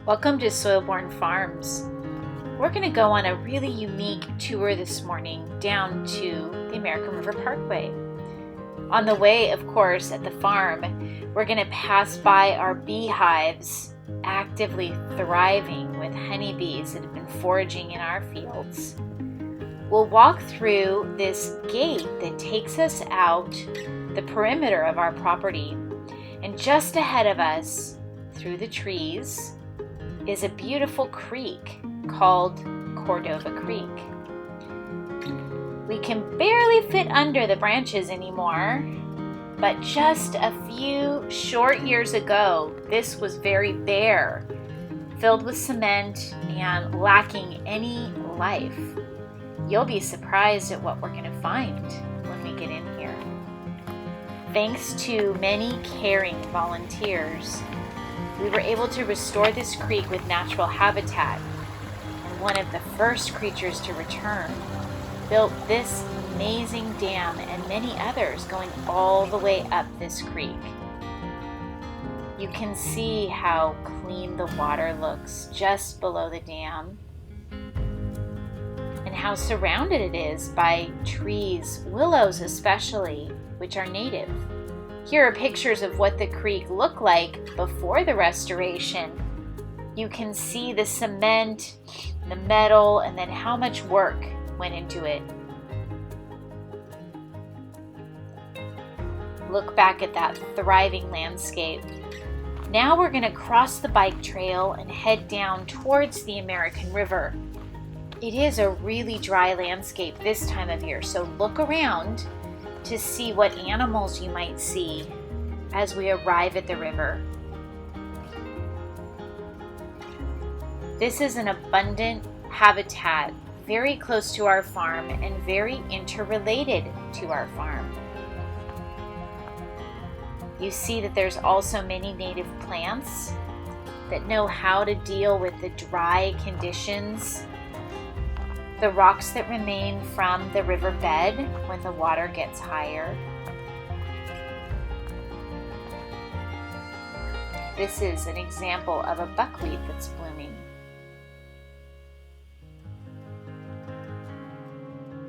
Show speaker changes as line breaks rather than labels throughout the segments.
Welcome to Soilborn Farms. We're going to go on a really unique tour this morning down to the American River Parkway. On the way, of course, at the farm, we're going to pass by our beehives actively thriving with honeybees that have been foraging in our fields. We'll walk through this gate that takes us out the perimeter of our property, and just ahead of us, through the trees, is a beautiful creek called Cordova Creek. We can barely fit under the branches anymore, but just a few short years ago, this was very bare, filled with cement and lacking any life. You'll be surprised at what we're going to find when we get in here. Thanks to many caring volunteers, we were able to restore this creek with natural habitat, and one of the first creatures to return built this amazing dam and many others going all the way up this creek. You can see how clean the water looks just below the dam, and how surrounded it is by trees, willows especially, which are native. Here are pictures of what the creek looked like before the restoration. You can see the cement, the metal, and then how much work went into it. Look back at that thriving landscape. Now we're going to cross the bike trail and head down towards the American River. It is a really dry landscape this time of year, so look around to see what animals you might see as we arrive at the river. This is an abundant habitat very close to our farm and very interrelated to our farm. You see that there's also many native plants that know how to deal with the dry conditions, the rocks that remain from the riverbed when the water gets higher. This is an example of a buckwheat that's blooming.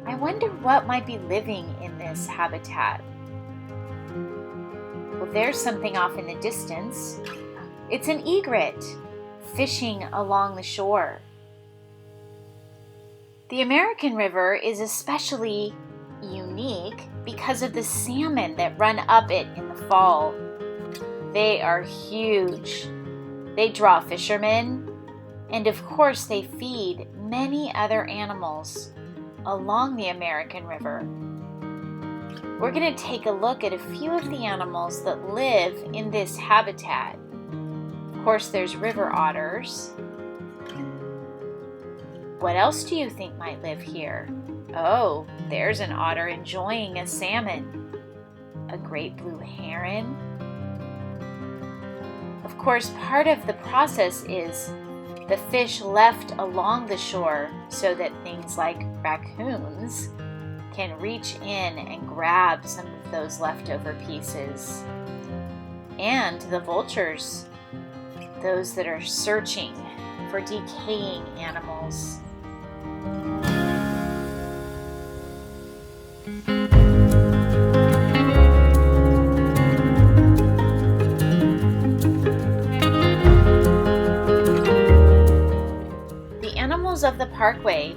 I wonder what might be living in this habitat. Well, there's something off in the distance. It's an egret fishing along the shore. The American River is especially unique because of the salmon that run up it in the fall. They are huge. They draw fishermen, and of course they feed many other animals along the American River. We're going to take a look at a few of the animals that live in this habitat. Of course, there's river otters. What else do you think might live here? Oh, there's an otter enjoying a salmon. A great blue heron. Of course, part of the process is the fish left along the shore so that things like raccoons can reach in and grab some of those leftover pieces. And the vultures, those that are searching for decaying animals. The animals of the parkway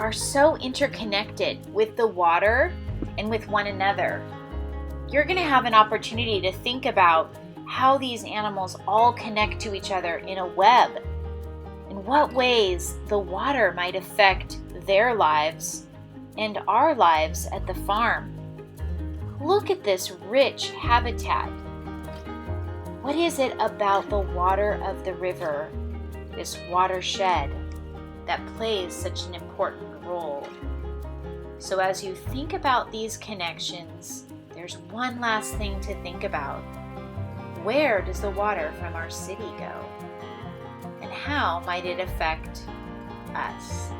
are so interconnected with the water and with one another. You're going to have an opportunity to think about how these animals all connect to each other in a web. In what ways the water might affect their lives and our lives at the farm. Look at this rich habitat. What is it about the water of the river, this watershed, that plays such an important role? So as you think about these connections, there's one last thing to think about. Where does the water from our city go? And how might it affect us?